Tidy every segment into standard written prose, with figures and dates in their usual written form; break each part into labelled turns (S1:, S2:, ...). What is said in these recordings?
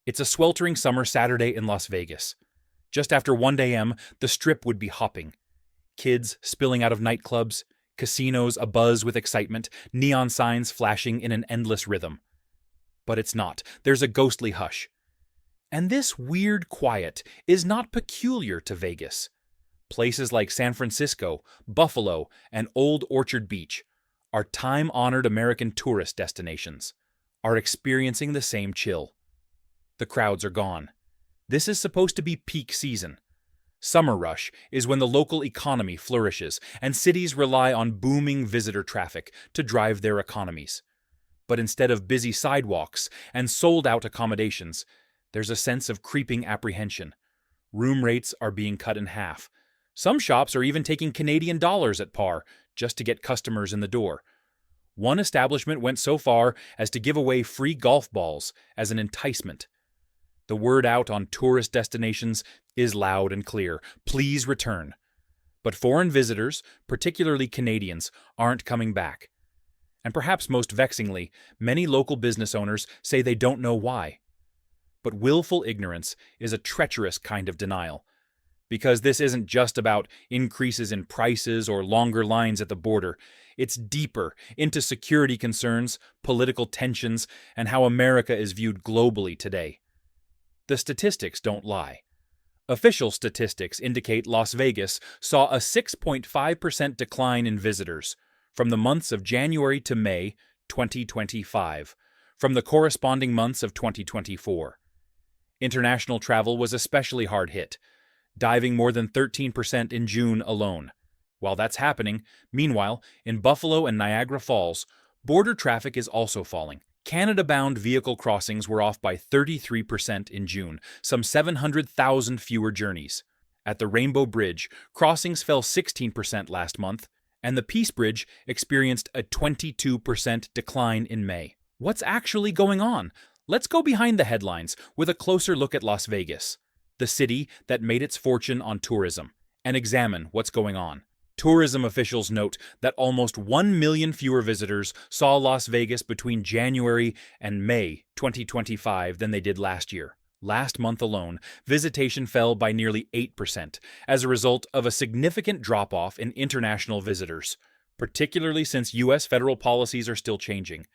S1: It's a sweltering summer Saturday in Las Vegas. Just after 1 a.m., the Strip would be hopping. Kids spilling out of nightclubs, casinos abuzz with excitement, neon signs flashing in an endless rhythm. But it's not. There's a ghostly hush. And this weird quiet is not peculiar to Vegas. Places like San Francisco, Buffalo, and Old Orchard Beach are time-honored American tourist destinations, are experiencing the same chill. The crowds are gone. This is supposed to be peak season. Summer rush is when the local economy flourishes and cities rely on booming visitor traffic to drive their economies. But instead of busy sidewalks and sold-out accommodations, there's a sense of creeping apprehension. Room rates are being cut in half. Some shops are even taking Canadian dollars at par just to get customers in the door. One establishment went so far as to give away free golf balls as an enticement. The word out on tourist destinations is loud and clear: please return. But foreign visitors, particularly Canadians, aren't coming back. And perhaps most vexingly, many local business owners say they don't know why. But willful ignorance is a treacherous kind of denial, because this isn't just about increases in prices or longer lines at the border. It's deeper into security concerns, political tensions, and how America is viewed globally today. The statistics don't lie. Official statistics indicate Las Vegas saw a 6.5% decline in visitors from the months of January to May 2025, from the corresponding months of 2024. International travel was especially hard hit, diving more than 13% in June alone. While that's happening, meanwhile, in Buffalo and Niagara Falls, border traffic is also falling. Canada-bound vehicle crossings were off by 33% in June, some 700,000 fewer journeys. At the Rainbow Bridge, crossings fell 16% last month, and the Peace Bridge experienced a 22% decline in May. What's actually going on? Let's go behind the headlines with a closer look at Las Vegas, the city that made its fortune on tourism, and examine what's going on. Tourism officials note that almost 1 million fewer visitors saw Las Vegas between January and May 2025 than they did last year. Last month alone, visitation fell by nearly 8% as a result of a significant drop-off in international visitors, particularly since U.S. federal policies are still changing.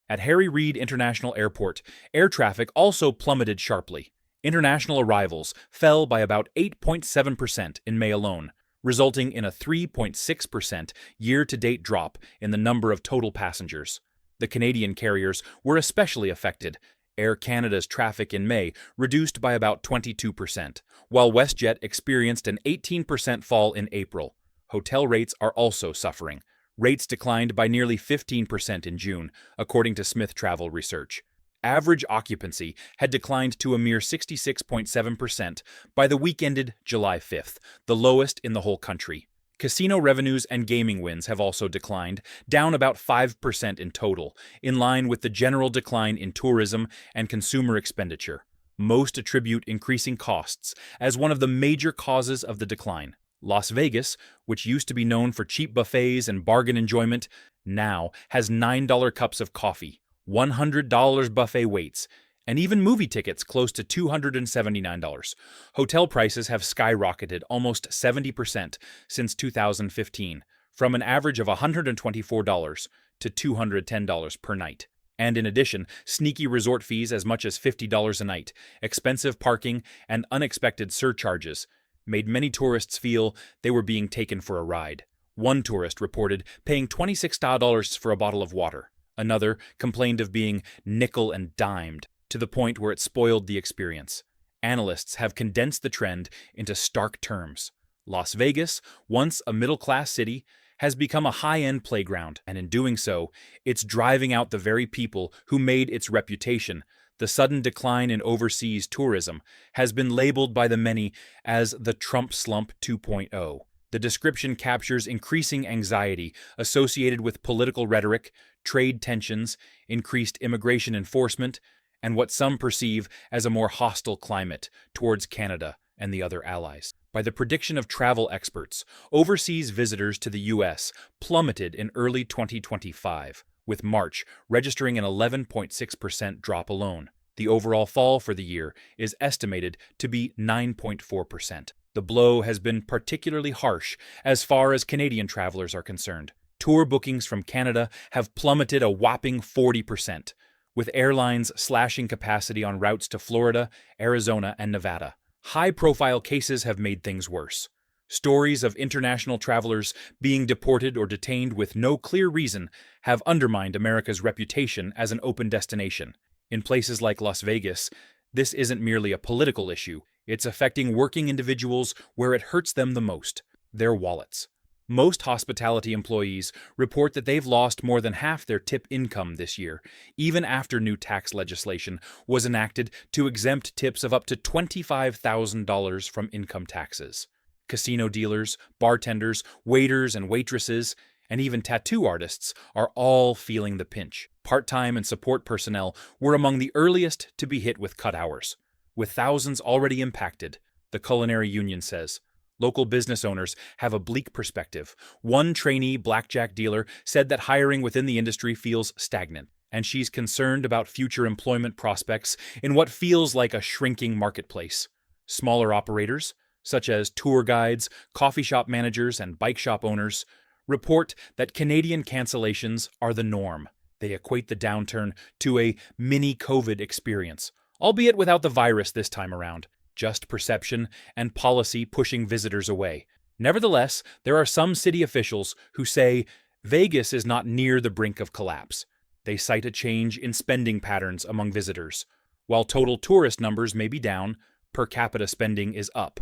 S1: At Harry Reid International Airport, air traffic also plummeted sharply. International arrivals fell by about 8.7% in May alone, resulting in a 3.6% year-to-date drop in the number of total passengers. The Canadian carriers were especially affected. Air Canada's traffic in May reduced by about 22%, while WestJet experienced an 18% fall in April. Hotel rates are also suffering. Rates declined by nearly 15% in June, according to Smith Travel Research. Average occupancy had declined to a mere 66.7% by the week ended July 5th, the lowest in the whole country. Casino revenues and gaming wins have also declined, down about 5% in total, in line with the general decline in tourism and consumer expenditure. Most attribute increasing costs as one of the major causes of the decline. Las Vegas, which used to be known for cheap buffets and bargain enjoyment, now has $9 cups of coffee, $100 buffet waits, and even movie tickets close to $279. Hotel prices have skyrocketed almost 70% since 2015, from an average of $124 to $210 per night. And in addition, sneaky resort fees as much as $50 a night, expensive parking, and unexpected surcharges made many tourists feel they were being taken for a ride. One tourist reported paying $26 for a bottle of water. Another complained of being nickel and dimed, to the point where it spoiled the experience. Analysts have condensed the trend into stark terms. Las Vegas, once a middle-class city, has become a high-end playground, and in doing so, it's driving out the very people who made its reputation. The sudden decline in overseas tourism has been labeled by the many as the Trump slump 2.0. The description captures increasing anxiety associated with political rhetoric, trade tensions, increased immigration enforcement, and what some perceive as a more hostile climate towards Canada and the other allies. By the prediction of travel experts, overseas visitors to the U.S. plummeted in early 2025, with March registering an 11.6% drop alone. The overall fall for the year is estimated to be 9.4%. The blow has been particularly harsh as far as Canadian travelers are concerned. Tour bookings from Canada have plummeted a whopping 40%, with airlines slashing capacity on routes to Florida, Arizona, and Nevada. High-profile cases have made things worse. Stories of international travelers being deported or detained with no clear reason have undermined America's reputation as an open destination. In places like Las Vegas, this isn't merely a political issue, it's affecting working individuals where it hurts them the most, their wallets. Most hospitality employees report that they've lost more than half their tip income this year, even after new tax legislation was enacted to exempt tips of up to $25,000 from income taxes. Casino dealers, bartenders, waiters and waitresses, and even tattoo artists are all feeling the pinch. Part-time and support personnel were among the earliest to be hit with cut hours, with thousands already impacted, the Culinary Union says. Local business owners have a bleak perspective. One trainee blackjack dealer said that hiring within the industry feels stagnant, and she's concerned about future employment prospects in what feels like a shrinking marketplace. Smaller operators, such as tour guides, coffee shop managers, and bike shop owners, report that Canadian cancellations are the norm. They equate the downturn to a mini-COVID experience, albeit without the virus this time around. Just perception and policy pushing visitors away. Nevertheless, there are some city officials who say Vegas is not near the brink of collapse. They cite a change in spending patterns among visitors. While total tourist numbers may be down, per capita spending is up.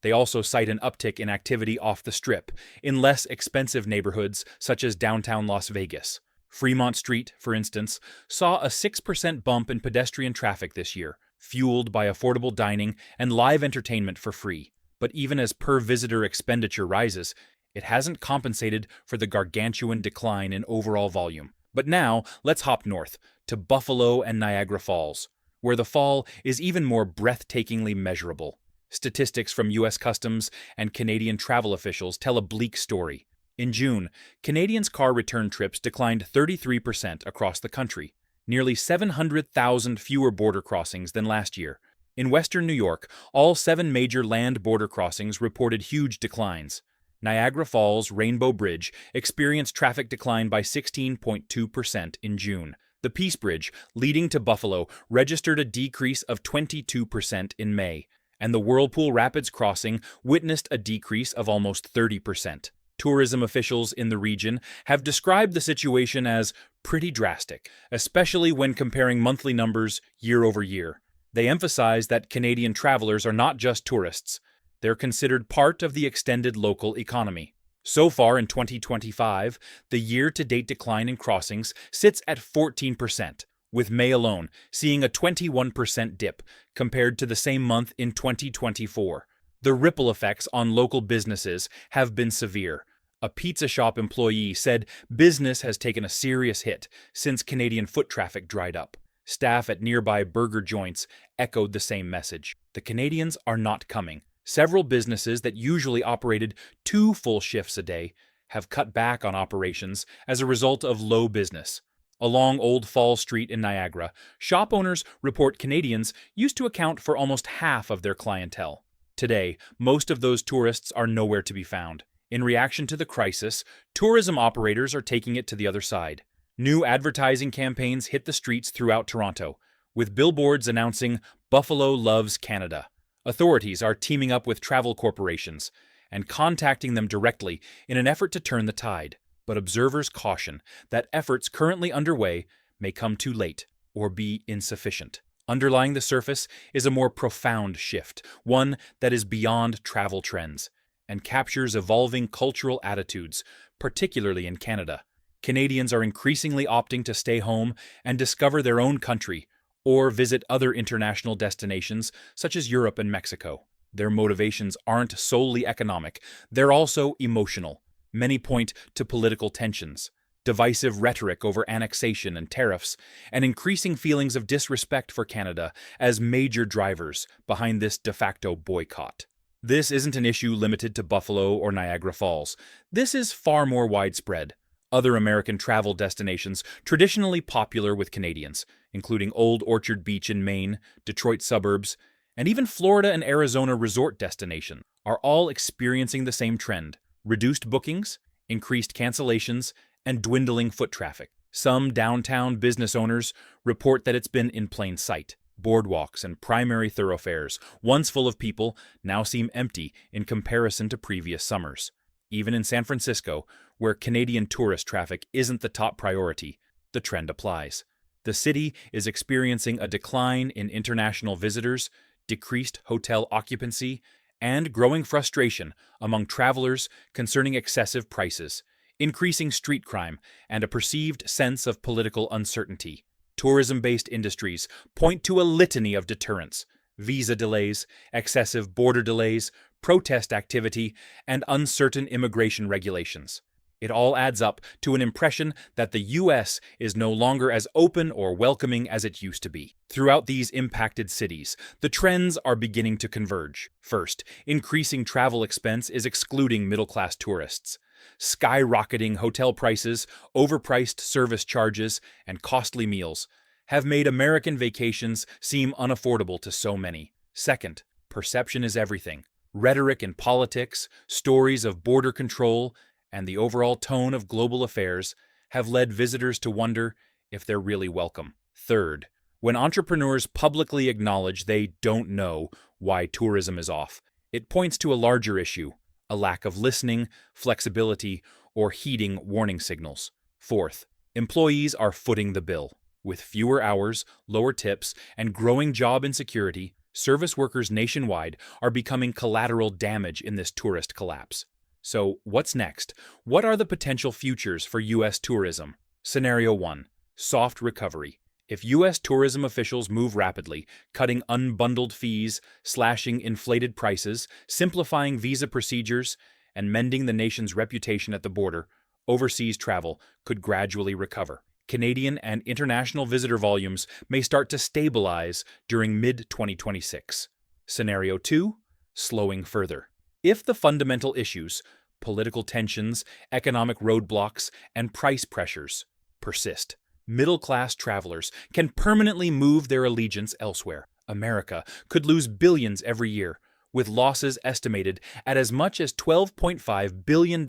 S1: They also cite an uptick in activity off the Strip, in less expensive neighborhoods such as downtown Las Vegas. Fremont Street, for instance, saw a 6% bump in pedestrian traffic this year, fueled by affordable dining and live entertainment for free. But even as per-visitor expenditure rises, it hasn't compensated for the gargantuan decline in overall volume. But now, let's hop north, to Buffalo and Niagara Falls, where the fall is even more breathtakingly measurable. Statistics from U.S. Customs and Canadian travel officials tell a bleak story. In June, Canadians' car return trips declined 33% across the country, nearly 700,000 fewer border crossings than last year. In western New York, all 7 major land border crossings reported huge declines. Niagara Falls Rainbow Bridge experienced traffic decline by 16.2% in June. The Peace Bridge, leading to Buffalo, registered a decrease of 22% in May, and the Whirlpool Rapids crossing witnessed a decrease of almost 30%. Tourism officials in the region have described the situation as pretty drastic, especially when comparing monthly numbers year over year. They emphasize that Canadian travelers are not just tourists. They're considered part of the extended local economy. So far in 2025, the year-to-date decline in crossings sits at 14%, with May alone seeing a 21% dip compared to the same month in 2024. The ripple effects on local businesses have been severe. A pizza shop employee said business has taken a serious hit since Canadian foot traffic dried up. Staff at nearby burger joints echoed the same message. The Canadians are not coming. Several businesses that usually operated 2 full shifts a day have cut back on operations as a result of low business. Along Old Fall Street in Niagara, shop owners report Canadians used to account for almost half of their clientele. Today, most of those tourists are nowhere to be found. In reaction to the crisis, tourism operators are taking it to the other side. New advertising campaigns hit the streets throughout Toronto, with billboards announcing "Buffalo loves Canada." Authorities are teaming up with travel corporations and contacting them directly in an effort to turn the tide. But observers caution that efforts currently underway may come too late or be insufficient. Underlying the surface is a more profound shift, one that is beyond travel trends and captures evolving cultural attitudes, particularly in Canada. Canadians are increasingly opting to stay home and discover their own country or visit other international destinations such as Europe and Mexico. Their motivations aren't solely economic, they're also emotional. Many point to political tensions, divisive rhetoric over annexation and tariffs, and increasing feelings of disrespect for Canada as major drivers behind this de facto boycott. This isn't an issue limited to Buffalo or Niagara Falls. This is far more widespread. Other American travel destinations traditionally popular with Canadians, including Old Orchard Beach in Maine, Detroit suburbs, and even Florida and Arizona resort destinations, are all experiencing the same trend: reduced bookings, increased cancellations, and dwindling foot traffic. Some downtown business owners report that it's been in plain sight. Boardwalks and primary thoroughfares, once full of people, now seem empty in comparison to previous summers. Even in San Francisco, where Canadian tourist traffic isn't the top priority, the trend applies. The city is experiencing a decline in international visitors, decreased hotel occupancy, and growing frustration among travelers concerning excessive prices, increasing street crime, and a perceived sense of political uncertainty. Tourism-based industries point to a litany of deterrents: visa delays, excessive border delays, protest activity, and uncertain immigration regulations. It all adds up to an impression that the U.S. is no longer as open or welcoming as it used to be. Throughout these impacted cities, the trends are beginning to converge. First, increasing travel expense is excluding middle-class tourists. Skyrocketing hotel prices, overpriced service charges, and costly meals have made American vacations seem unaffordable to so many. Second, perception is everything. Rhetoric in politics, stories of border control, and the overall tone of global affairs have led visitors to wonder if they're really welcome. Third, when entrepreneurs publicly acknowledge they don't know why tourism is off, it points to a larger issue: a lack of listening, flexibility, or heeding warning signals. Fourth, employees are footing the bill. With fewer hours, lower tips, and growing job insecurity, service workers nationwide are becoming collateral damage in this tourist collapse. So, what's next? What are the potential futures for U.S. tourism? Scenario 1. Soft recovery. If U.S. tourism officials move rapidly, cutting unbundled fees, slashing inflated prices, simplifying visa procedures, and mending the nation's reputation at the border, overseas travel could gradually recover. Canadian and international visitor volumes may start to stabilize during mid-2026. Scenario 2. Slowing further. If the fundamental issues, political tensions, economic roadblocks, and price pressures, persist, middle-class travelers can permanently move their allegiance elsewhere. America could lose billions every year, with losses estimated at as much as $12.5 billion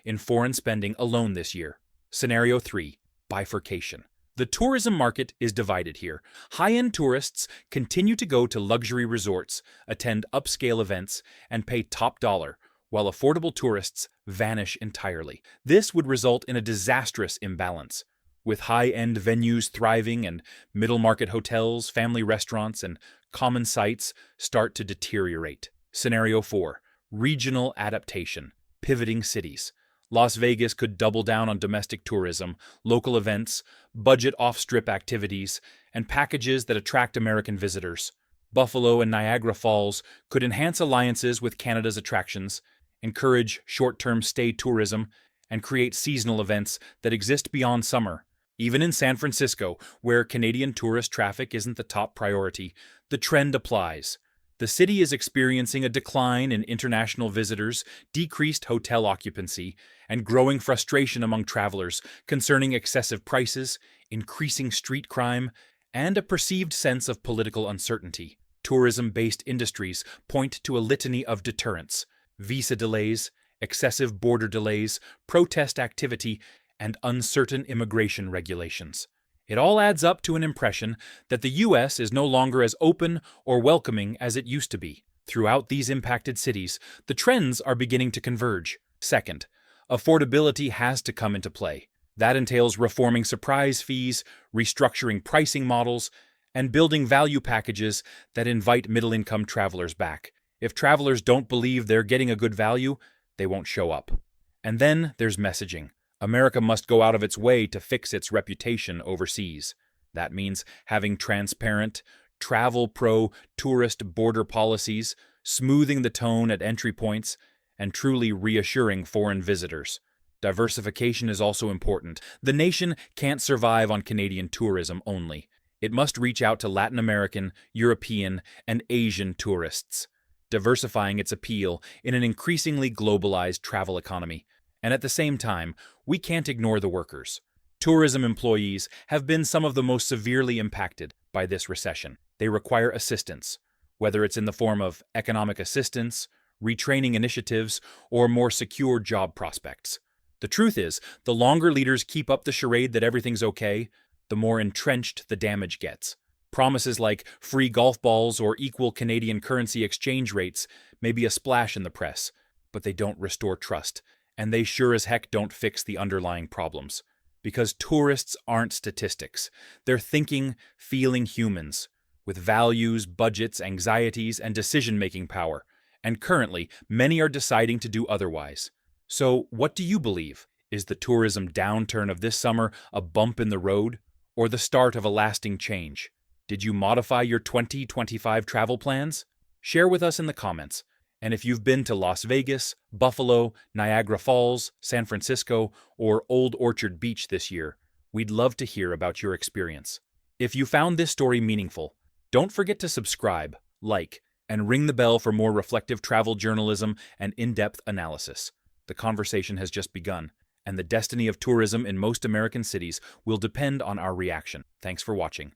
S1: in foreign spending alone this year. Scenario 3. Bifurcation. The tourism market is divided here. High-end tourists continue to go to luxury resorts, attend upscale events, and pay top dollar, while affordable tourists vanish entirely. This would result in a disastrous imbalance, with high-end venues thriving and middle-market hotels, family restaurants, and common sites start to deteriorate. Scenario 4. Regional adaptation. Pivoting cities. Las Vegas could double down on domestic tourism, local events, budget off-strip activities, and packages that attract American visitors. Buffalo and Niagara Falls could enhance alliances with Canada's attractions, encourage short-term stay tourism, and create seasonal events that exist beyond summer. Even in San Francisco, where Canadian tourist traffic isn't the top priority, the trend applies. The city is experiencing a decline in international visitors, decreased hotel occupancy, and growing frustration among travelers concerning excessive prices, increasing street crime, and a perceived sense of political uncertainty. Tourism-based industries point to a litany of deterrents: visa delays, excessive border delays, protest activity, and uncertain immigration regulations. It all adds up to an impression that the U.S. is no longer as open or welcoming as it used to be. Throughout these impacted cities, the trends are beginning to converge. Second, affordability has to come into play. That entails reforming surprise fees, restructuring pricing models, and building value packages that invite middle-income travelers back. If travelers don't believe they're getting a good value, they won't show up. And then there's messaging. America must go out of its way to fix its reputation overseas. That means having transparent, travel-pro-tourist border policies, smoothing the tone at entry points, and truly reassuring foreign visitors. Diversification is also important. The nation can't survive on Canadian tourism only. It must reach out to Latin American, European, and Asian tourists, diversifying its appeal in an increasingly globalized travel economy. And at the same time, we can't ignore the workers. Tourism employees have been some of the most severely impacted by this recession. They require assistance, whether it's in the form of economic assistance, retraining initiatives, or more secure job prospects. The truth is, the longer leaders keep up the charade that everything's okay, the more entrenched the damage gets. Promises like free golf balls or equal Canadian currency exchange rates may be a splash in the press, but they don't restore trust, and they sure as heck don't fix the underlying problems. Because tourists aren't statistics. They're thinking, feeling humans, with values, budgets, anxieties, and decision-making power. And currently, many are deciding to do otherwise. So, what do you believe? Is the tourism downturn of this summer a bump in the road, or the start of a lasting change? Did you modify your 2025 travel plans? Share with us in the comments. And if you've been to Las Vegas, Buffalo, Niagara Falls, San Francisco, or Old Orchard Beach this year, we'd love to hear about your experience. If you found this story meaningful, don't forget to subscribe, like, and ring the bell for more reflective travel journalism and in-depth analysis. The conversation has just begun, and the destiny of tourism in most American cities will depend on our reaction. Thanks for watching.